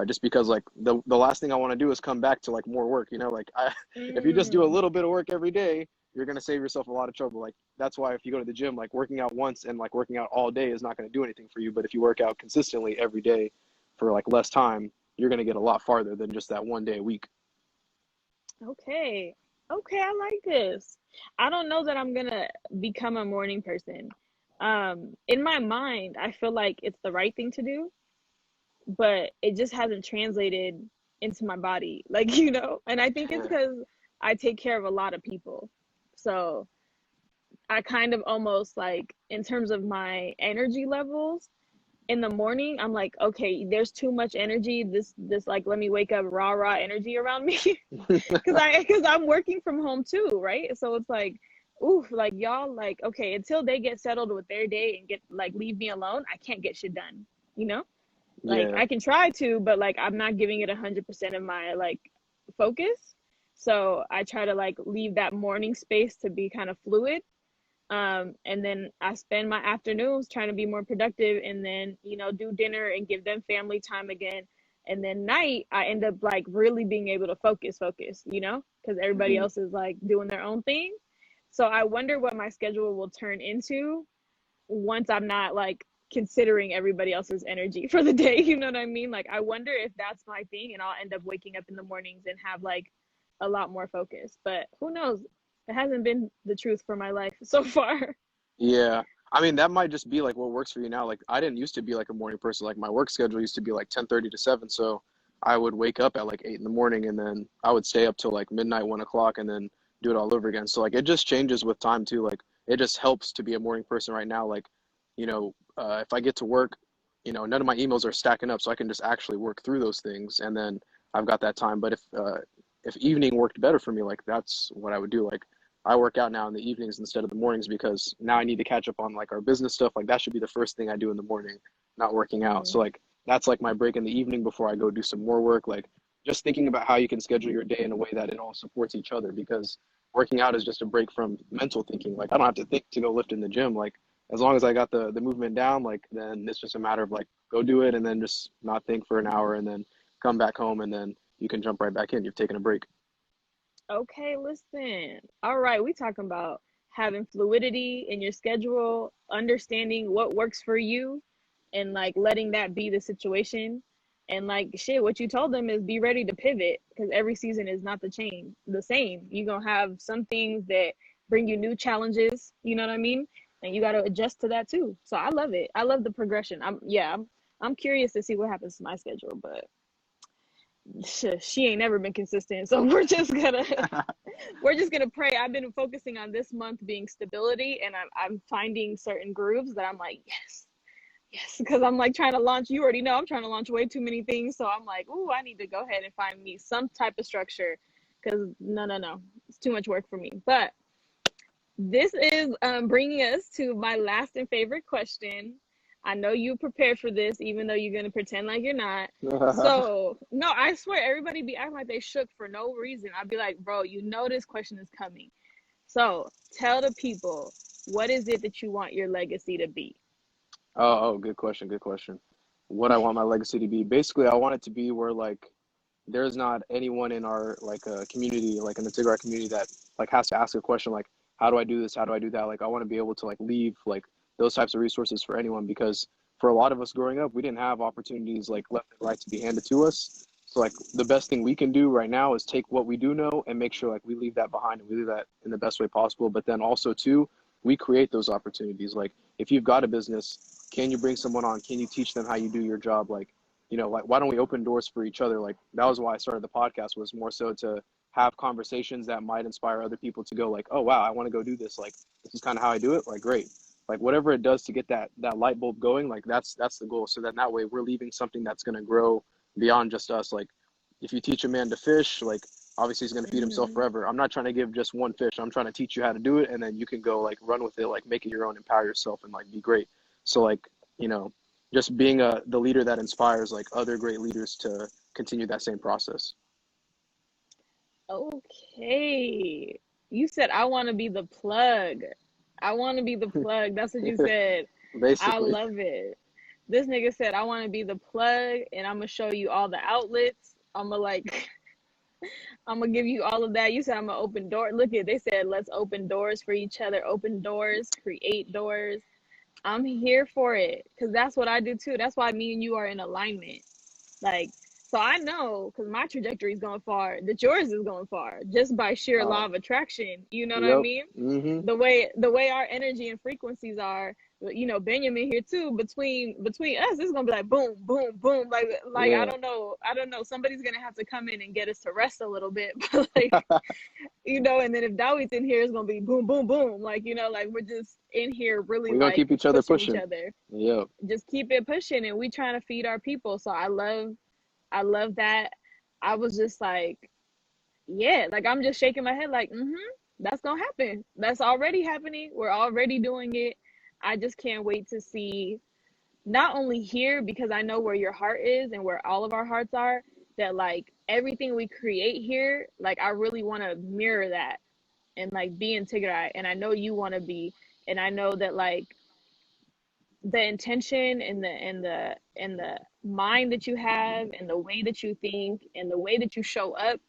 E: just because like the last thing I want to do is come back to like more work, you know, like I if you just do a
B: Mm.
E: little bit of work every day, you're going to save yourself a lot of trouble. Like that's why if you go to the gym, like working out once and like working out all day is not going to do anything for you. But if you work out consistently every day for like less time, you're going to get a lot farther than just that one day a week.
B: Okay. Okay, I like this. I don't know that I'm gonna become a morning person. In my mind, I feel like it's the right thing to do, but it just hasn't translated into my body. Like, you know, and I think it's because I take care of a lot of people. So I kind of almost like, in terms of my energy levels, in the morning, I'm like, okay, there's too much energy. This like, let me wake up rah energy around me. Because I'm working from home too, right? So it's like, oof, like y'all, like, okay, until they get settled with their day and get like leave me alone, I can't get shit done, you know? Like
E: Yeah.
B: I can try to, but like I'm not giving it 100% of my like focus. So I try to like leave that morning space to be kind of fluid. And then I spend my afternoons trying to be more productive and then, you know, do dinner and give them family time again. And then night, I end up like really being able to focus, you know, because everybody
E: Hmm.
B: else is like doing their own thing. So I wonder what my schedule will turn into once I'm not like considering everybody else's energy for the day. You know what I mean? Like, I wonder if that's my thing and I'll end up waking up in the mornings and have like a lot more focus. But who knows? It hasn't been the truth for my life so far.
E: Yeah. I mean, that might just be like what works for you now. Like I didn't used to be like a morning person. Like my work schedule used to be like 10:30 to 7. So I would wake up at like 8 in the morning and then I would stay up till like midnight, 1 o'clock and then do it all over again. So like it just changes with time too. Like it just helps to be a morning person right now. Like, if I get to work, none of my emails are stacking up so I can just actually work through those things and then I've got that time. But if evening worked better for me, like that's what I would do. Like I work out now in the evenings instead of the mornings because now I need to catch up on like our business stuff. Like that should be the first thing I do in the morning, not working out. So
B: Mm.
E: like that's like my break in the evening before I go do some more work. Like just thinking about how you can schedule your day in a way that it all supports each other because working out is just a break from mental thinking. Like I don't have to think to go lift in the gym. Like as long as I got the movement down, like then it's just a matter of like go do it and then just not think for an hour and then come back home and then you can jump right back in. You've taken a break.
B: Okay, listen. All right, we talking about having fluidity in your schedule, understanding what works for you, and like letting that be the situation. And like shit, what you told them is be ready to pivot because every season is not the same. You're gonna have some things that bring you new challenges, you know what I mean? And you gotta adjust to that too. So I love it. I love the progression. I'm curious to see what happens to my schedule, but she ain't never been consistent. So we're just gonna pray. I've been focusing on this month being stability, and I'm finding certain grooves that I'm like, yes, because I'm like trying to launch. You already know I'm trying to launch way too many things, so I'm like, ooh, I need to go ahead and find me some type of structure, because no, it's too much work for me. But this is bringing us to my last and favorite question. I know you prepared for this, even though you're gonna pretend like you're not. So no, I swear everybody be acting like they shook for no reason. I'd be like, bro, you know this question is coming. So tell the people, what is it that you want your legacy to be?
E: Good question. Good question. What I want my legacy to be. Basically, I want it to be where like there's not anyone in our like community, like in the Tigray community that like has to ask a question like, how do I do this? How do I do that? Like I want to be able to like leave like those types of resources for anyone because for a lot of us growing up, we didn't have opportunities like left and right to be handed to us. So like the best thing we can do right now is take what we do know and make sure like we leave that behind and we leave that in the best way possible. But then also too, we create those opportunities. Like if you've got a business, can you bring someone on? Can you teach them how you do your job? Like like why don't we open doors for each other? Like that was why I started the podcast was more so to have conversations that might inspire other people to go like, oh wow, I want to go do this. Like this is kind of how I do it. Like great. Like whatever it does to get that light bulb going, like that's the goal. So then that way we're leaving something that's going to grow beyond just us. Like if you teach a man to fish, like obviously he's going to feed himself
B: Mm-hmm.
E: forever. I'm not trying to give just one fish. I'm trying to teach you how to do it and then you can go like run with it, like make it your own, empower yourself and like be great. So like, you know, just being the leader that inspires like other great leaders to continue that same process.
B: Okay. You said I want to be the plug. I want to be the plug. That's what you said. I
E: Basically.
B: love it. This nigga said I want to be the plug and I'm gonna show you all the outlets. I'm gonna like I'm gonna give you all of that. You said I'm gonna open door. Look at they said let's open doors for each other. Open doors, create doors. I'm here for it because that's what I do too. That's why me and you are in alignment. Like, so I know because my trajectory is going far, that yours is going far just by sheer
E: uh
B: law of attraction. You know what I
E: yep.
B: mean?
E: Hmm.
B: The way our energy and frequencies are, Benjamin here too. Between us, it's gonna be like boom, boom, boom. Like
E: Yeah.
B: I don't know. Somebody's gonna have to come in and get us to rest a little bit, but like. And then if Dawit's in here, it's gonna be boom, boom, boom. Like like we're just in here really
E: We're gonna
B: like
E: keep each other
B: pushing each
E: pushing.
B: other.
E: Yep.
B: Just keep it pushing, and we trying to feed our people. So I love that. I was just like, yeah, like I'm just shaking my head, like, that's gonna happen. That's already happening. We're already doing it. I just can't wait to see not only here because I know where your heart is and where all of our hearts are, that like everything we create here, like I really want to mirror that and like be in Tigray. And I know you want to be, and I know that like the intention and the mind that you have and the way that you think and the way that you show up,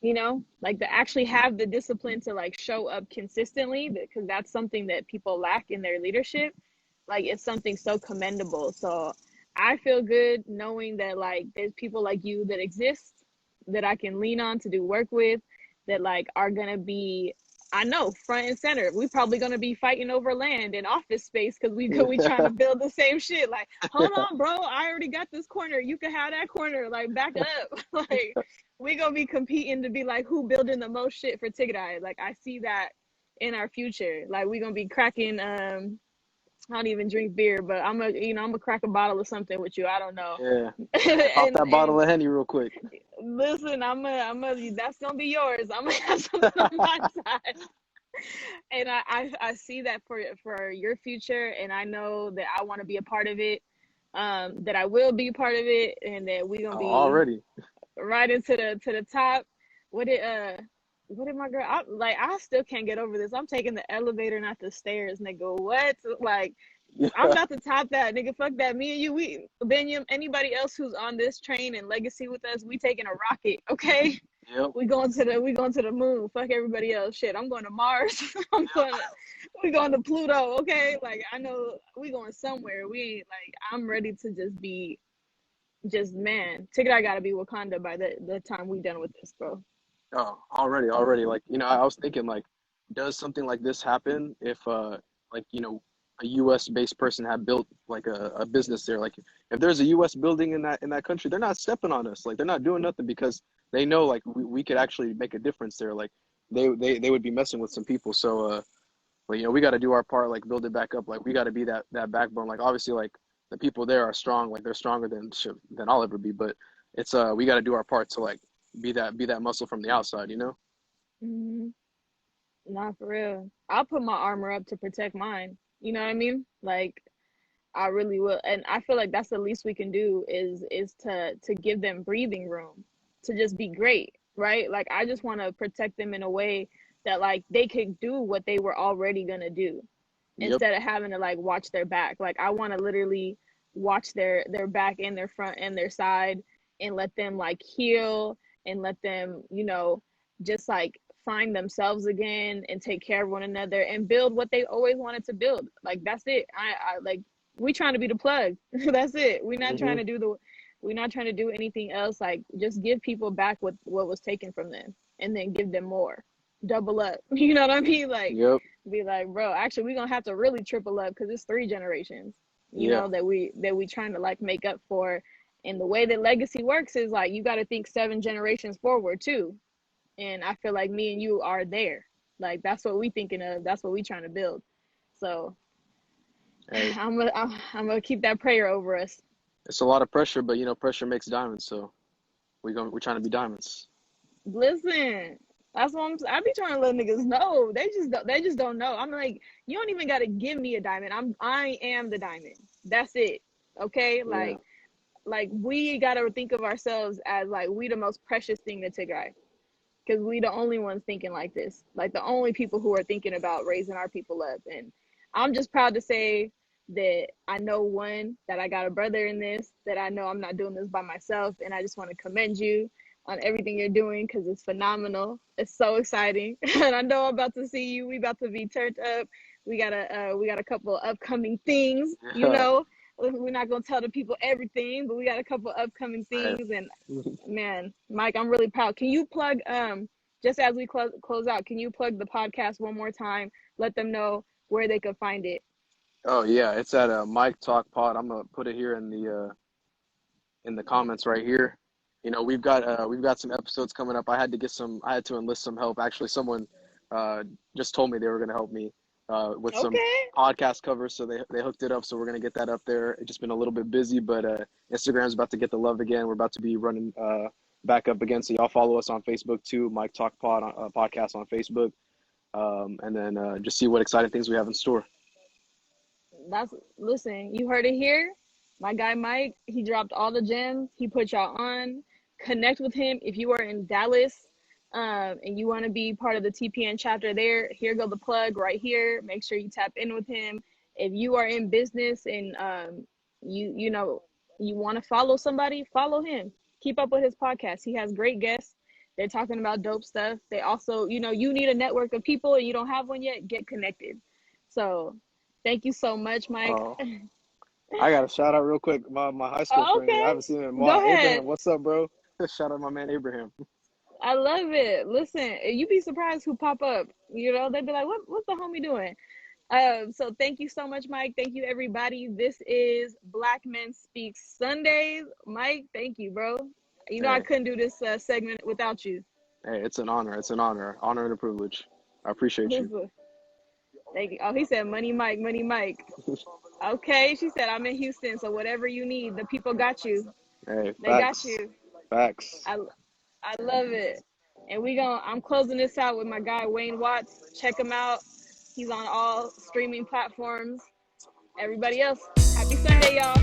B: you know, like to actually have the discipline to like show up consistently, because that's something that people lack in their leadership. Like it's something so commendable. So I feel good knowing that like there's people like you that exist that I can lean on to do work with, that like are gonna be, I know, front and center. We probably gonna be fighting over land and office space because we trying to build the same shit. Like, hold on, bro, I already got this corner. You can have that corner. Like, back up. Like, we gonna be competing to be like who building the most shit for Ticket Eye. Like, I see that in our future. Like, we gonna be cracking. I don't even drink beer, but I'm gonna crack a bottle of something with you. I don't know.
E: Yeah. Pop
B: and
E: that bottle of Henny real quick.
B: listen, that's gonna be yours. I'm gonna have something on my side. And I see that for your future, and I know that I want to be a part of it. That I will be part of it, and that we gonna be
E: Already.
B: right into the top. What did my girl? I still can't get over this. I'm taking the elevator, not the stairs, nigga. What? Like, I'm about to top that, nigga. Fuck that. Me and you, we Benyam, anybody else who's on this train and legacy with us, we taking a rocket, okay?
E: Yep.
B: We going to the moon. Fuck everybody else. Shit, I'm going to Mars. We going to Pluto, okay? Like, I know we going somewhere. We ain't like, I'm ready to just be, man. Ticket, I gotta be Wakanda by the time we done with this, bro.
E: Oh, already. Like, I was thinking, like, does something like this happen if, like, a U.S. based person had built like a business there? Like, if there's a U.S. building in that country, they're not stepping on us. Like, they're not doing nothing because they know like we could actually make a difference there. Like, they would be messing with some people. So, but we got to do our part. Like, build it back up. Like, we got to be that backbone. Like, obviously, like the people there are strong. Like, they're stronger than I'll ever be. But it's we got to do our part to like be that muscle from the outside.
B: Mm-hmm. Not for real. I'll put my armor up to protect mine. You know what I mean? Like, I really will. And I feel like that's the least we can do is to give them breathing room to just be great, right? Like, I just want to protect them in a way that like they could do what they were already gonna do
E: Yep.
B: instead of having to like watch their back. Like, I want to literally watch their back and their front and their side, and let them like heal, and let them, just like find themselves again and take care of one another and build what they always wanted to build. Like, that's it. I like, we trying to be the plug. That's it. We're not trying to do anything else. Like, just give people back what was taken from them, and then give them more, double up. You know what I mean? Like,
E: Yep.
B: be like, bro, actually we're gonna have to really triple up because it's 3 generations,
E: Yeah.
B: that we trying to like make up for. And the way that legacy works is like, you got to think 7 generations forward too. And I feel like me and you are there. Like, that's what we thinking of. That's what we trying to build. So
E: Hey,
B: I'm gonna keep that prayer over us.
E: it's a lot of pressure, but pressure makes diamonds. So we're trying to be diamonds.
B: Listen, that's what I be trying to let niggas know. They just don't know. I'm like, you don't even gotta give me a diamond. I am the diamond. That's it. Okay?
E: Yeah.
B: Like we gotta think of ourselves as like we the most precious thing to Tigray. Because we the only ones thinking like this. Like, the only people who are thinking about raising our people up. And I'm just proud to say that I know, one, that I got a brother in this, that I know I'm not doing this by myself. And I just want to commend you on everything you're doing, because it's phenomenal. It's so exciting. And I know I'm about to see you. We about to be turned up. We got a couple of upcoming things,
E: Yeah.
B: We're not gonna tell the people everything, but we got a couple of upcoming
E: Right.
B: things. And man, Mike, I'm really proud. Can you plug, just as we close out, can you plug the podcast one more time? Let them know where they could find it.
E: Oh yeah, it's at Mike Talk Pod. I'm gonna put it here in the comments right here. We've got some episodes coming up. I had to enlist some help. Actually, someone just told me they were gonna help me with some
B: Okay.
E: podcast covers, so they hooked it up. So we're gonna get that up there. It's just been a little bit busy, but Instagram's about to get the love again. We're about to be running back up again. So y'all follow us on Facebook too, Mike Talk Pod podcast on Facebook, and then just see what exciting things we have in store.
B: Listen, you heard it here. My guy Mike, he dropped all the gems. He put y'all on. Connect with him if you are in Dallas, and you want to be part of the TPN chapter there. Here go the plug right here. Make sure you tap in with him. If you are in business and you want to follow somebody, follow him. Keep up with his podcast. He has great guests. They're talking about dope stuff. They also, you know, you need a network of people and you don't have one yet, get connected. So thank you so much, Mike.
E: Oh, I got a shout out real quick. My high school
B: Oh,
E: friend. I
B: okay.
E: haven't seen him in a
B: Go
E: while.
B: ahead.
E: Abraham, what's up, bro? Shout out my man Abraham.
B: I love it. Listen, you'd be surprised who pop up. You know, they'd be like, what's the homie doing? So thank you so much, Mike. Thank you, everybody. This is Black Men Speak Sundays. Mike, thank you, bro. You know, I
E: Hey,
B: couldn't do this segment without you.
E: hey, it's an honor. It's an honor. Honor and a privilege. I appreciate you.
B: Thank you. Oh, he said, money, Mike, money, Mike. Okay, she said, I'm in Houston, so whatever you need, the people got you.
E: Hey,
B: They got
E: facts.
B: you.
E: Facts.
B: I love it. And I'm closing this out with my guy Wayne Watts. Check him out. He's on all streaming platforms. Everybody else, happy Sunday, y'all.